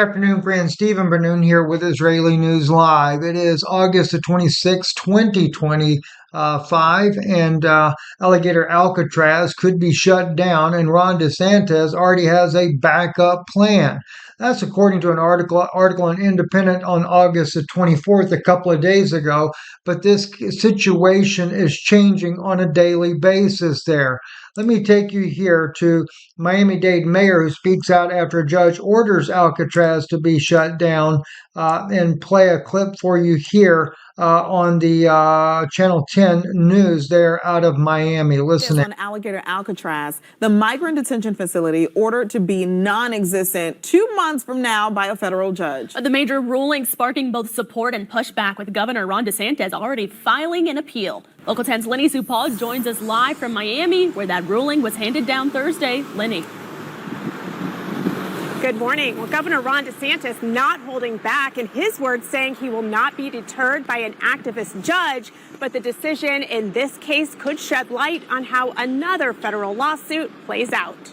afternoon, friends. Stephen Bernoon here with Israeli News Live. It is August the 26th, 2025, and Alligator Alcatraz could be shut down, and Ron DeSantis already has a backup plan. That's according to an article in Independent on August the 24th, a couple of days ago. But this situation is changing on a daily basis there. Let me take you here to Miami-Dade mayor who speaks out after a judge orders Alcatraz to be shut down, and play a clip for you here on the Channel 10 news there out of Miami. Listen. On Alligator Alcatraz, the migrant detention facility ordered to be non-existent 2 months from now by a federal judge. The major ruling sparking both support and pushback, with Governor Ron DeSantis already filing an appeal. Local 10's Lenny Supal joins us live from Miami, where that ruling was handed down Thursday. Lenny. Good morning. Well, Governor Ron DeSantis not holding back, in his words saying he will not be deterred by an activist judge, but the decision in this case could shed light on how another federal lawsuit plays out.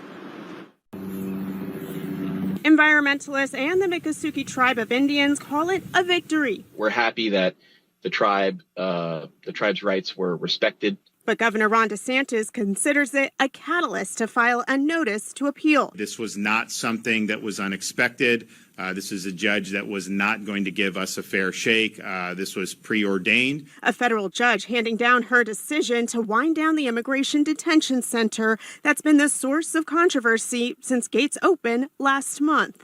Environmentalists and the Miccosukee tribe of Indians call it a victory. We're happy that the tribe's rights were respected. But Governor Ron DeSantis considers it a catalyst to file a notice to appeal. This was not something that was unexpected. This is a judge that was not going to give us a fair shake. This was preordained. A federal judge handing down her decision to wind down the Immigration Detention Center that's been the source of controversy since gates opened last month.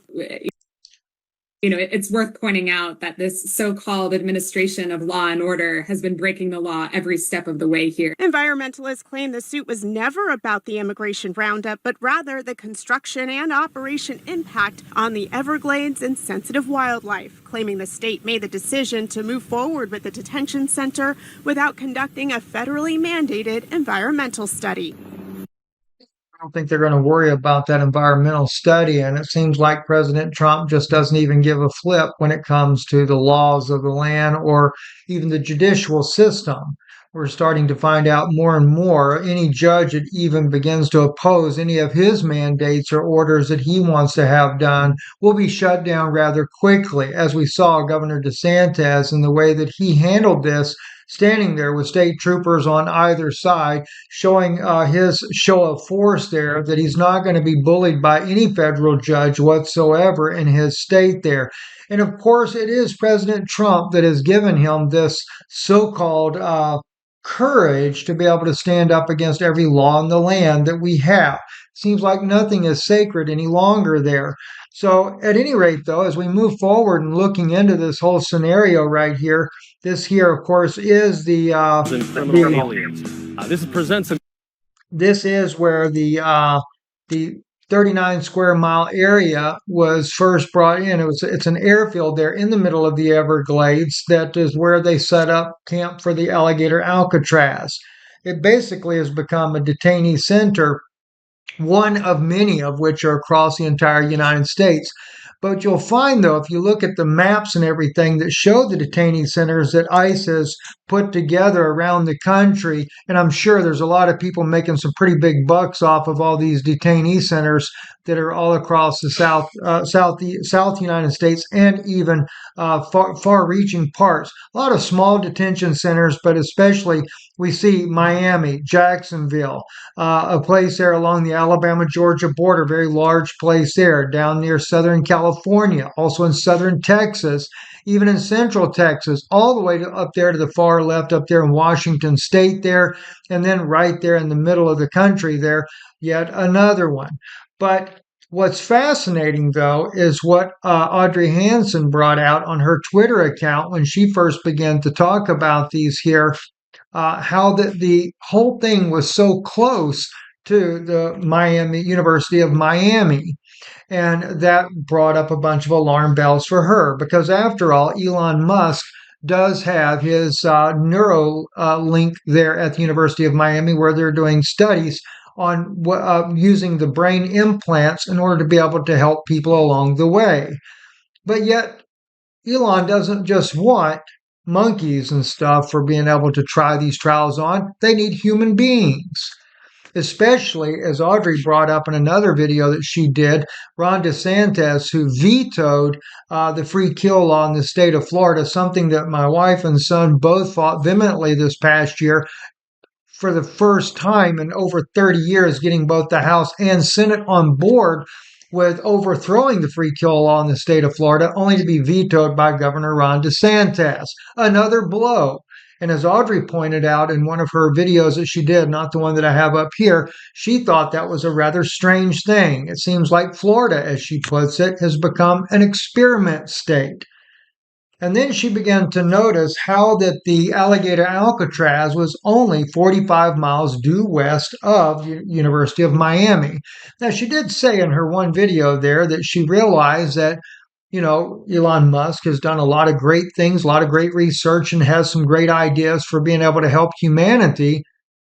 You know, it's worth pointing out that this so-called administration of law and order has been breaking the law every step of the way here. Environmentalists claim the suit was never about the immigration roundup, but rather the construction and operation impact on the Everglades and sensitive wildlife, claiming the state made the decision to move forward with the detention center without conducting a federally mandated environmental study. I don't think they're going to worry about that environmental study, and it seems like President Trump just doesn't even give a flip when it comes to the laws of the land or even the judicial system. We're starting to find out more and more any judge that even begins to oppose any of his mandates or orders that he wants to have done will be shut down rather quickly, as we saw Governor DeSantis in the way that he handled this, standing there with state troopers on either side, showing his show of force there, that he's not going to be bullied by any federal judge whatsoever in his state there. And of course, it is President Trump that has given him this so-called courage to be able to stand up against every law in the land that we have. Seems like nothing is sacred any longer there. So at any rate, though, as we move forward and looking into this whole scenario right here, this here, of course, is this is where the 39 square mile area was first brought in. It's an airfield there in the middle of the Everglades. That is where they set up camp for the Alligator Alcatraz. It basically has become a detainee center, one of many of which are across the entire United States. But you'll find, though, if you look at the maps and everything that show the detainee centers that ICE has put together around the country, and I'm sure there's a lot of people making some pretty big bucks off of all these detainee centers that are all across the South United States and even far-reaching parts. A lot of small detention centers, but especially we see Miami, Jacksonville, a place there along the Alabama-Georgia border, very large place there, down near Southern California, also in Southern Texas, even in Central Texas, all the way up there to the far left, up there in Washington State there, and then right there in the middle of the country there, yet another one. But what's fascinating, though, is what Audrey Hansen brought out on her Twitter account when she first began to talk about these here, how the whole thing was so close to the University of Miami. And that brought up a bunch of alarm bells for her, because after all, Elon Musk does have his Neuralink there at the University of Miami, where they're doing studies on using the brain implants in order to be able to help people along the way. But yet, Elon doesn't just want monkeys and stuff for being able to try these trials on. They need human beings. especially as Audrey brought up in another video that she did, Ron DeSantis, who vetoed the free kill law in the state of Florida, something that my wife and son both fought vehemently this past year for the first time in over 30 years, getting both the House and Senate on board with overthrowing the free kill law in the state of Florida, only to be vetoed by Governor Ron DeSantis. Another blow. And as Audrey pointed out in one of her videos that she did, not the one that I have up here, she thought that was a rather strange thing. It seems like Florida, as she puts it, has become an experiment state. And then she began to notice how that the Alligator Alcatraz was only 45 miles due west of the University of Miami. Now, she did say in her one video there that she realized that, Elon Musk has done a lot of great things, a lot of great research, and has some great ideas for being able to help humanity.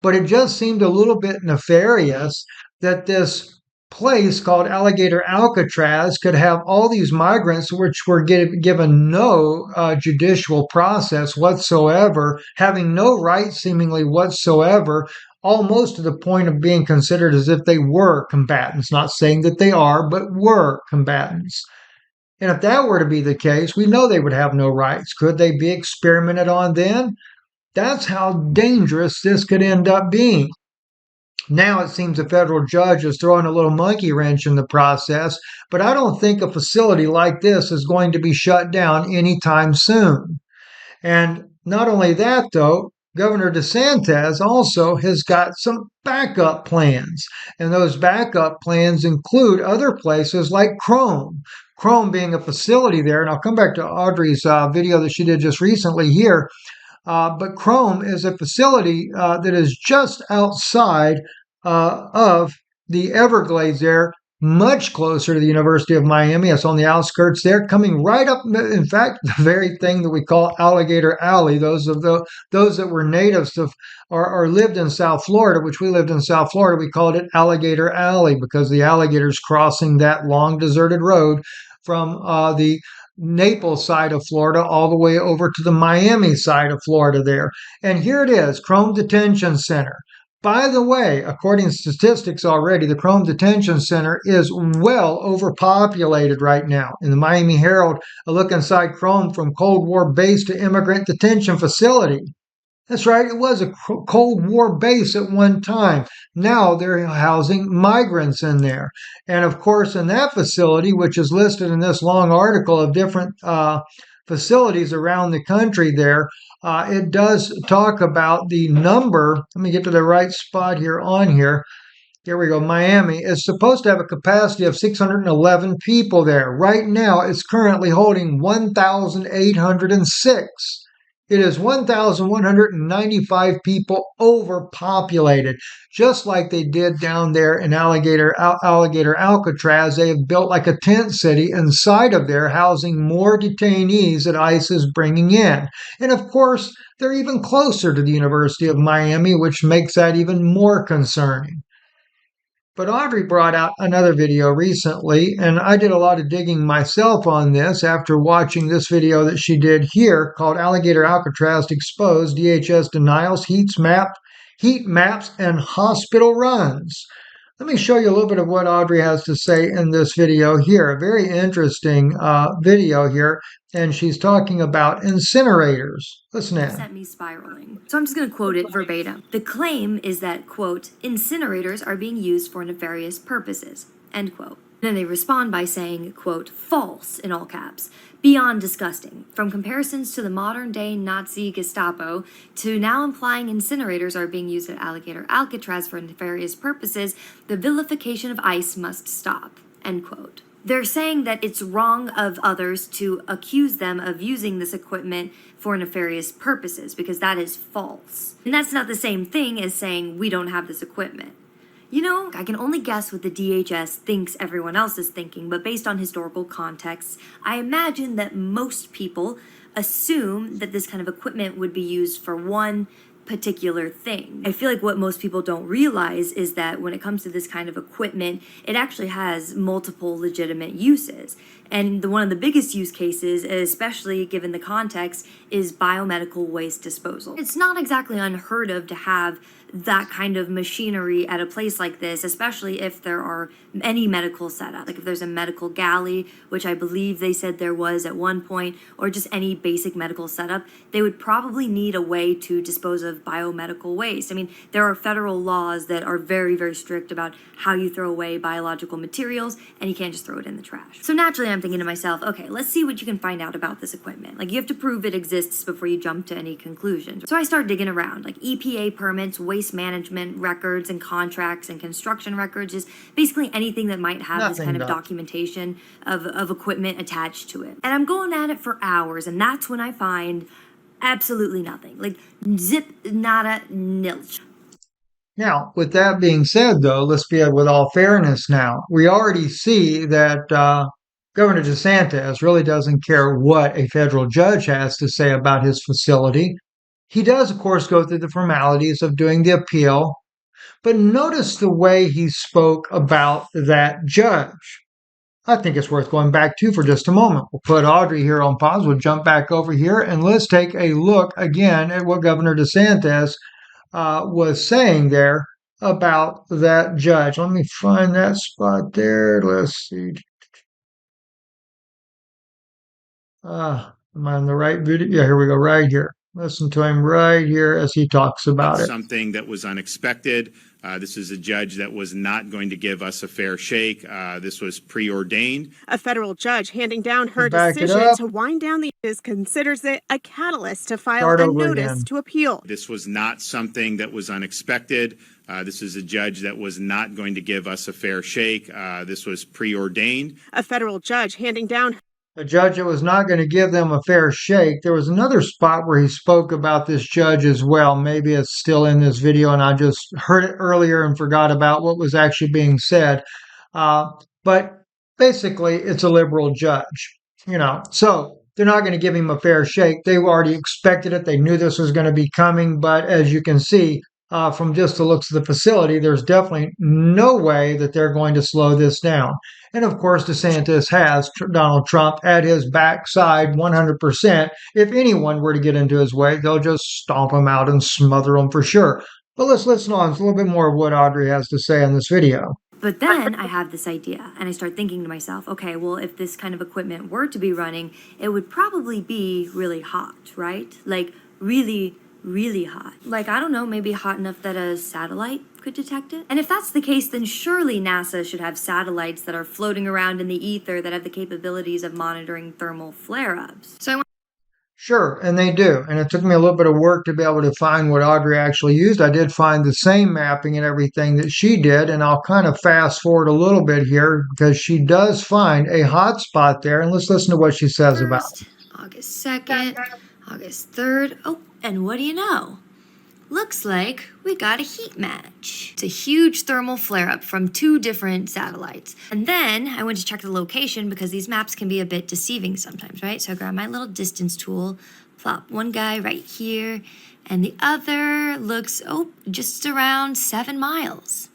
But it just seemed a little bit nefarious that this place called Alligator Alcatraz could have all these migrants which were given no judicial process whatsoever, having no rights seemingly whatsoever, almost to the point of being considered as if they were combatants, not saying that they are, but were combatants. And if that were to be the case, we know they would have no rights. Could they be experimented on then? That's how dangerous this could end up being. Now it seems a federal judge is throwing a little monkey wrench in the process, but I don't think a facility like this is going to be shut down anytime soon. And not only that, though, Governor DeSantis also has got some backup plans. And those backup plans include other places like Krome. Krome being a facility there, and I'll come back to Audrey's video that she did just recently here. But Krome is a facility that is just outside of the Everglades there, much closer to the University of Miami. It's on the outskirts there, coming right up, in fact, the very thing that we call Alligator Alley. Those that were natives of or lived in South Florida, which we lived in South Florida, we called it Alligator Alley because the alligators crossing that long deserted road from the Naples side of Florida all the way over to the Miami side of Florida there. And here it is, Krome Detention Center. By the way, according to statistics already, the Krome Detention Center is well overpopulated right now. In the Miami Herald, a look inside Krome from Cold War base to immigrant detention facility. That's right, it was a Cold War base at one time. Now they're housing migrants in there. And of course, in that facility, which is listed in this long article of different facilities around the country there, it does talk about the number. Let me get to the right spot here on here. Here we go. Miami is supposed to have a capacity of 611 people there. Right now, it's currently holding 1,806. It is 1,195 people overpopulated, just like they did down there in Alligator Alcatraz. They have built like a tent city inside of there, housing more detainees that ICE is bringing in. And of course, they're even closer to the University of Miami, which makes that even more concerning. But Audrey brought out another video recently, and I did a lot of digging myself on this after watching this video that she did here called Alligator Alcatraz Exposed, DHS Denials, Heat Maps, and Hospital Runs. Let me show you a little bit of what Audrey has to say in this video here. A very interesting video here, and she's talking about incinerators. Listen in. Sent me spiraling. So I'm just going to quote it verbatim. The claim is that, quote, incinerators are being used for nefarious purposes, end quote. Then they respond by saying, quote, false in all caps, beyond disgusting. From comparisons to the modern day Nazi Gestapo to now implying incinerators are being used at Alligator Alcatraz for nefarious purposes, the vilification of ICE must stop, end quote. They're saying that it's wrong of others to accuse them of using this equipment for nefarious purposes because that is false. And that's not the same thing as saying we don't have this equipment. You know, I can only guess what the DHS thinks everyone else is thinking, but based on historical contexts, I imagine that most people assume that this kind of equipment would be used for one, particular thing. I feel like what most people don't realize is that when it comes to this kind of equipment, it actually has multiple legitimate uses. And one of the biggest use cases, especially given the context, is biomedical waste disposal. It's not exactly unheard of to have that kind of machinery at a place like this, especially if there are any medical setup. Like if there's a medical galley, which I believe they said there was at one point, or just any basic medical setup, they would probably need a way to dispose of biomedical waste. I mean, there are federal laws that are very, very strict about how you throw away biological materials, and you can't just throw it in the trash. So naturally, I'm thinking to myself, okay, let's see what you can find out about this equipment. Like, you have to prove it exists before you jump to any conclusions. So I started digging around, like EPA permits, waste management records and contracts and construction records, just basically anything that might have this kind of documentation of equipment attached to it. And I'm going at it for hours, and that's when I find absolutely nothing. Like, zip, nada, nilch. Now, with that being said, though, let's be with all fairness now. We already see that Governor DeSantis really doesn't care what a federal judge has to say about his facility. He does, of course, go through the formalities of doing the appeal, but notice the way he spoke about that judge. I think it's worth going back to for just a moment. We'll put Audrey here on pause. We'll jump back over here and let's take a look again at what Governor DeSantis was saying there about that judge. Let me find that spot there. Let's see. Am I on the right video? Yeah, here we go, right here. Listen to him right here as he talks about it. Something that was unexpected. This is a judge that was not going to give us a fair shake. This was preordained. A federal judge handing down her decision to wind down the case considers it a catalyst to file a notice to appeal. This was not something that was unexpected. This is a judge that was not going to give us a fair shake. This was preordained. A federal judge handing down a judge that was not going to give them a fair shake. There was another spot where he spoke about this judge as well. Maybe it's still in this video and I just heard it earlier and forgot about what was actually being said. But basically, it's a liberal judge, So they're not going to give him a fair shake. They already expected it. They knew this was going to be coming. But as you can see, from just the looks of the facility, there's definitely no way that they're going to slow this down. And of course, DeSantis has Donald Trump at his backside 100%. If anyone were to get into his way, they'll just stomp him out and smother him for sure. But let's listen on. It's a little bit more of what Audrey has to say in this video. But then I have this idea, and I start thinking to myself, okay, well, if this kind of equipment were to be running, it would probably be really hot, right? Like, really, really hot. Like, I don't know, maybe hot enough that a satellite could detect it? And if that's the case, then surely NASA should have satellites that are floating around in the ether that have the capabilities of monitoring thermal flare-ups. Sure, and they do. And it took me a little bit of work to be able to find what Audrey actually used. I did find the same mapping and everything that she did, and I'll kind of fast forward a little bit here because she does find a hot spot there, and let's listen to what she says about it. August 2nd, August 3rd. Oh, and what do you know? Looks like we got a heat match. It's a huge thermal flare-up from 2 different satellites. And then I went to check the location because these maps can be a bit deceiving sometimes, right? So I grabbed my little distance tool, plop one guy right here, and the other looks, just around 7 miles.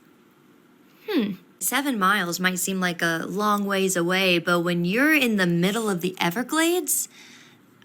7 miles might seem like a long ways away, but when you're in the middle of the Everglades,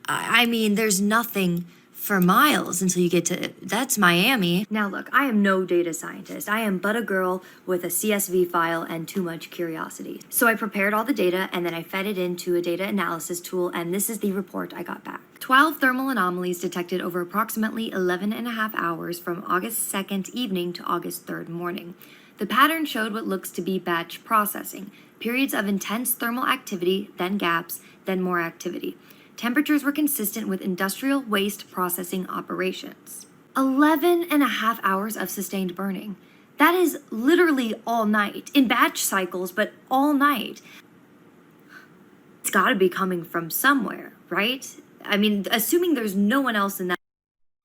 I mean, there's nothing for miles until you get to, that's Miami. Now look, I am no data scientist. I am but a girl with a CSV file and too much curiosity. So I prepared all the data and then I fed it into a data analysis tool, and this is the report I got back. 12 thermal anomalies detected over approximately 11 and a half hours from August 2nd evening to August 3rd morning. The pattern showed what looks to be batch processing, periods of intense thermal activity, then gaps, then more activity. Temperatures were consistent with industrial waste processing operations. 11 and a half hours of sustained burning. That is literally all night, in batch cycles, but all night. It's gotta be coming from somewhere, right? I mean, assuming there's no one else in that.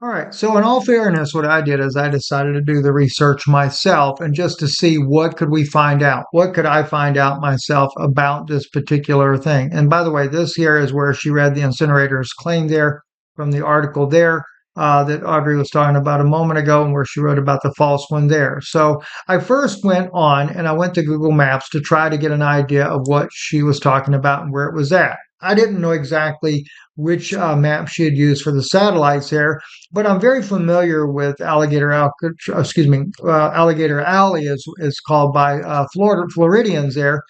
All right, so in all fairness, what I did is I decided to do the research myself and just to see what could we find out. What could I find out myself about this particular thing? And by the way, this here is where she read the incinerator's claim there from the article there. that Audrey was talking about a moment ago, and where she wrote about the false one there. So I first went on and I went to Google Maps to try to get an idea of what she was talking about and where it was at. I didn't know exactly which map she had used for the satellites there, but I'm very familiar with Alligator Alligator Alley is called by Floridians there.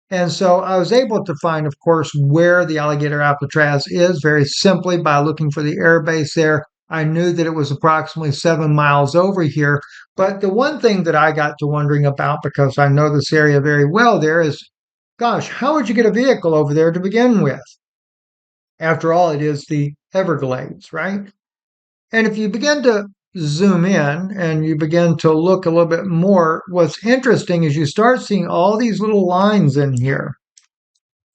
And so I was able to find, of course, where the Alligator Alcatraz is very simply by looking for the air base there. I knew that it was approximately 7 miles over here. But the one thing that I got to wondering about, because I know this area very well there, is gosh, how would you get a vehicle over there to begin with? After all, it is the Everglades, right? And if you begin to zoom in and you begin to look a little bit more, what's interesting is you start seeing all these little lines in here.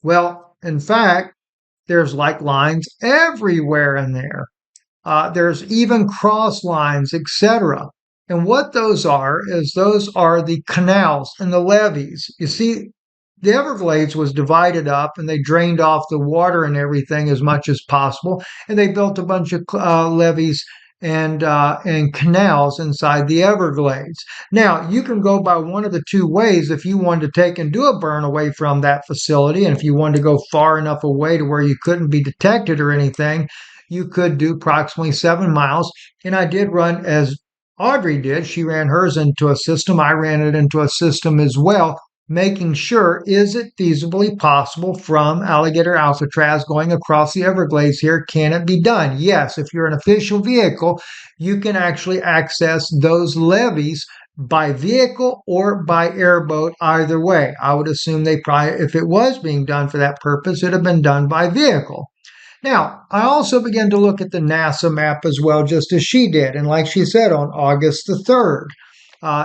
Well, in fact, there's like lines everywhere in there. There's even cross lines, etc. And what those are is those are the canals and the levees. You see, the Everglades was divided up and they drained off the water and everything as much as possible. And they built a bunch of levees and canals inside the Everglades. Now, you can go by one of the two ways if you wanted to take and do a burn away from that facility. And if you wanted to go far enough away to where you couldn't be detected or anything, you could do approximately 7 miles. And I did run as Audrey did. She ran hers into a system. I ran it into a system as well, making sure, is it feasibly possible from Alligator Alcatraz going across the Everglades here? Can it be done? Yes, if you're an official vehicle, you can actually access those levees by vehicle or by airboat, either way. I would assume they probably, if it was being done for that purpose, it'd have been done by vehicle. Now, I also began to look at the NASA map as well, just as she did. And like she said, on August the 3rd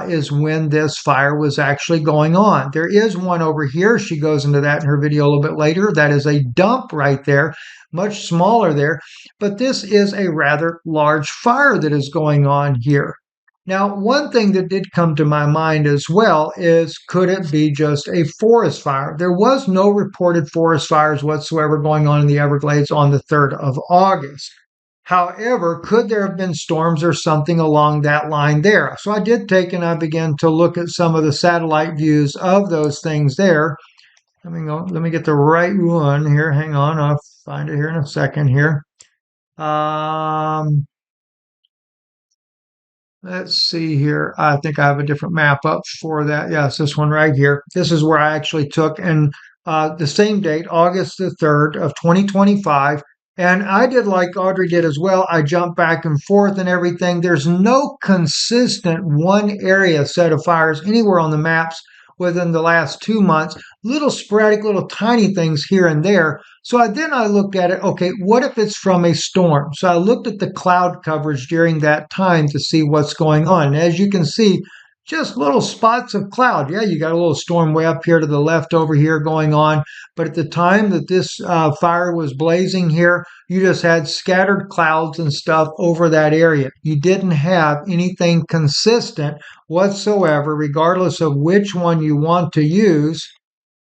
is when this fire was actually going on. There is one over here. She goes into that in her video a little bit later. That is a dump right there, much smaller there. But this is a rather large fire that is going on here. Now, one thing that did come to my mind as well is, could it be just a forest fire? There was no reported forest fires whatsoever going on in the Everglades on the 3rd of August. However, could there have been storms or something along that line there? So I did take and I began to look at some of the satellite views of those things there. Let me get the right one here. Hang on, I'll find it here in a second here. Let's see here. I think I have a different map up for that. Yes, this one right here. This is where I actually took, and the same date, August the 3rd of 2025. And I did like Audrey did as well. I jumped back and forth and everything. There's no consistent one area set of fires anywhere on the maps within the last 2 months. Little sporadic, little tiny things here and there. So I looked at it, okay, what if it's from a storm? So I looked at the cloud coverage during that time to see what's going on. And as you can see, just little spots of cloud. Yeah, you got a little storm way up here to the left over here going on. But at the time that this fire was blazing here, you just had scattered clouds and stuff over that area. You didn't have anything consistent whatsoever, regardless of which one you want to use.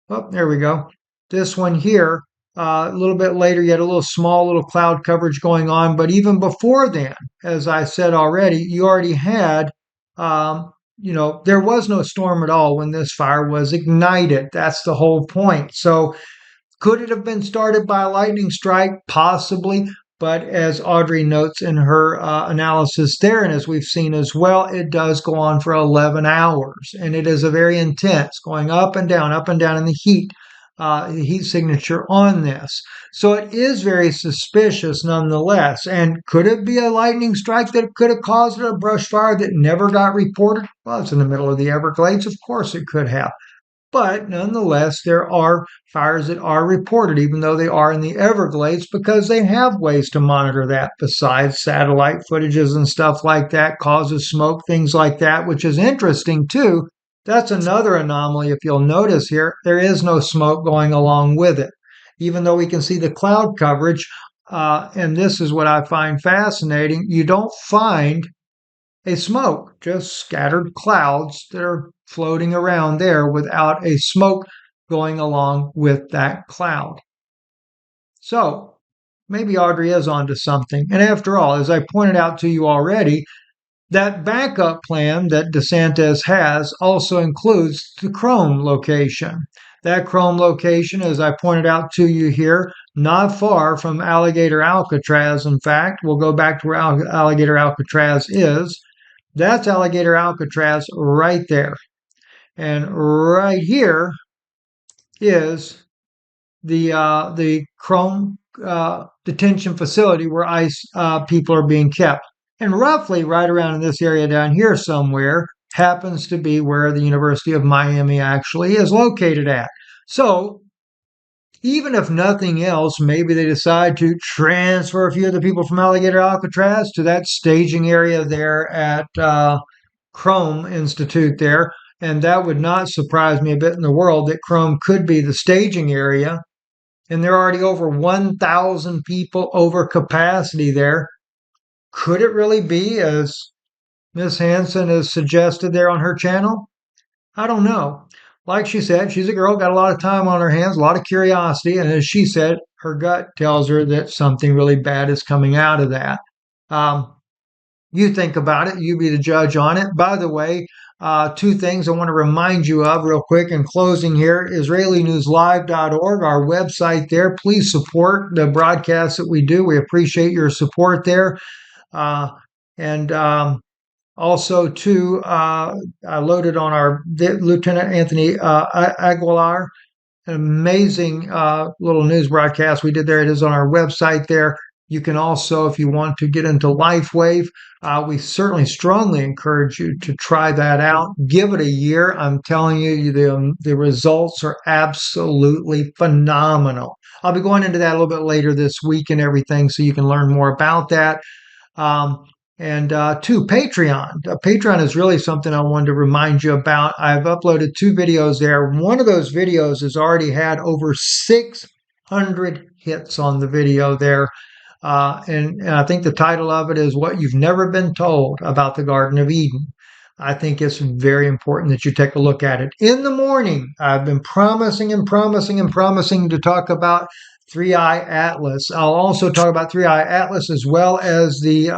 Oh, there we go. This one here, a little bit later, you had a little cloud coverage going on. But even before then, as I said already, you already had, there was no storm at all when this fire was ignited. That's the whole point. So could it have been started by a lightning strike? Possibly. But as Audrey notes in her analysis there, and as we've seen as well, it does go on for 11 hours. And it is a very intense, going up and down in the heat signature on this. So it is very suspicious nonetheless. And could it be a lightning strike that could have caused a brush fire that never got reported? Well, it's in the middle of the Everglades. Of course it could have. But nonetheless, there are fires that are reported, even though they are in the Everglades, because they have ways to monitor that besides satellite footages and stuff like that, causes smoke, things like that, which is interesting too. That's another anomaly. If you'll notice here, there is no smoke going along with it, even though we can see the cloud coverage. And this is what I find fascinating. You don't find a smoke, just scattered clouds that are floating around there without a smoke going along with that cloud. So maybe Audrey is onto something. And after all, as I pointed out to you already, that backup plan that DeSantis has also includes the Krome location. That Krome location, as I pointed out to you here, not far from Alligator Alcatraz. In fact, we'll go back to where Alligator Alcatraz is. That's Alligator Alcatraz right there. And right here is the Krome detention facility where ICE people are being kept. And roughly right around in this area down here somewhere happens to be where the University of Miami actually is located at. So even if nothing else, maybe they decide to transfer a few of the people from Alligator Alcatraz to that staging area there at Krome Institute there. And that would not surprise me a bit in the world that Krome could be the staging area. And there are already over 1,000 people over capacity there. Could it really be as Miss Hansen has suggested there on her channel? I don't know. Like she said, she's a girl, got a lot of time on her hands, a lot of curiosity. And as she said, her gut tells her that something really bad is coming out of that. You think about it. You be the judge on it. By the way, two things I want to remind you of real quick in closing here. IsraeliNewsLive.org, our website there. Please support the broadcasts that we do. We appreciate your support there. And also, too, I loaded on our Lieutenant Anthony Aguilar, an amazing little news broadcast we did there. It is on our website there. You can also, if you want to get into LifeWave, we certainly strongly encourage you to try that out. Give it a year. I'm telling you, the results are absolutely phenomenal. I'll be going into that a little bit later this week and everything, so you can learn more about that. And two, Patreon. Patreon is really something I wanted to remind you about. I've uploaded 2 videos there. One of those videos has already had over 600 hits on the video there. And I think the title of it is What You've Never Been Told About the Garden of Eden. I think it's very important that you take a look at it. In the morning, I've been promising to talk about 3-Eye Atlas. I'll also talk about 3-Eye Atlas as well as the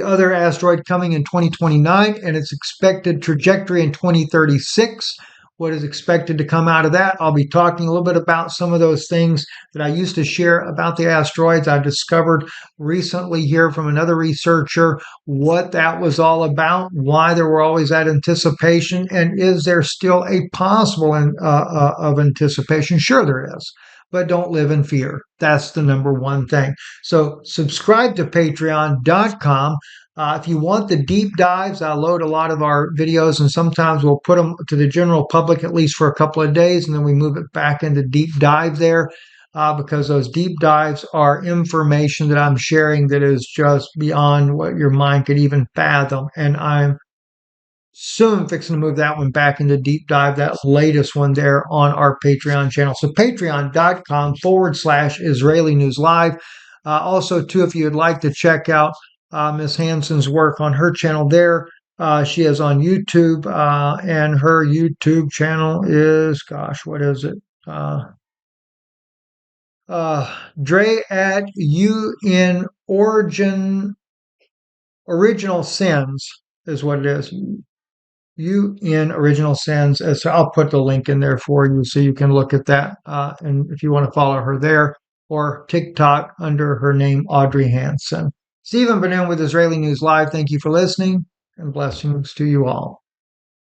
other asteroid coming in 2029 and its expected trajectory in 2036. What is expected to come out of that? I'll be talking a little bit about some of those things that I used to share about the asteroids. I discovered recently here from another researcher what that was all about, why there were always that anticipation, and is there still a possible of anticipation? Sure there is. But don't live in fear. That's the number one thing. So subscribe to patreon.com. If you want the deep dives, I load a lot of our videos, and sometimes we'll put them to the general public at least for a couple of days, and then we move it back into deep dive there because those deep dives are information that I'm sharing that is just beyond what your mind could even fathom. And I'm soon fixing to move that one back into deep dive, that latest one there on our Patreon channel. So patreon.com/Israeli News Live. Also, too, if you'd like to check out Miss Hansen's work on her channel there, she is on YouTube, and her YouTube channel is, gosh, what is it? Drey at You in Original Sins is what it is. You in Original Sins. So I'll put the link in there for you so you can look at that. And if you want to follow her there, or TikTok under her name, Audrey Hansen. Stephen Benin with Israeli News Live. Thank you for listening, and blessings to you all.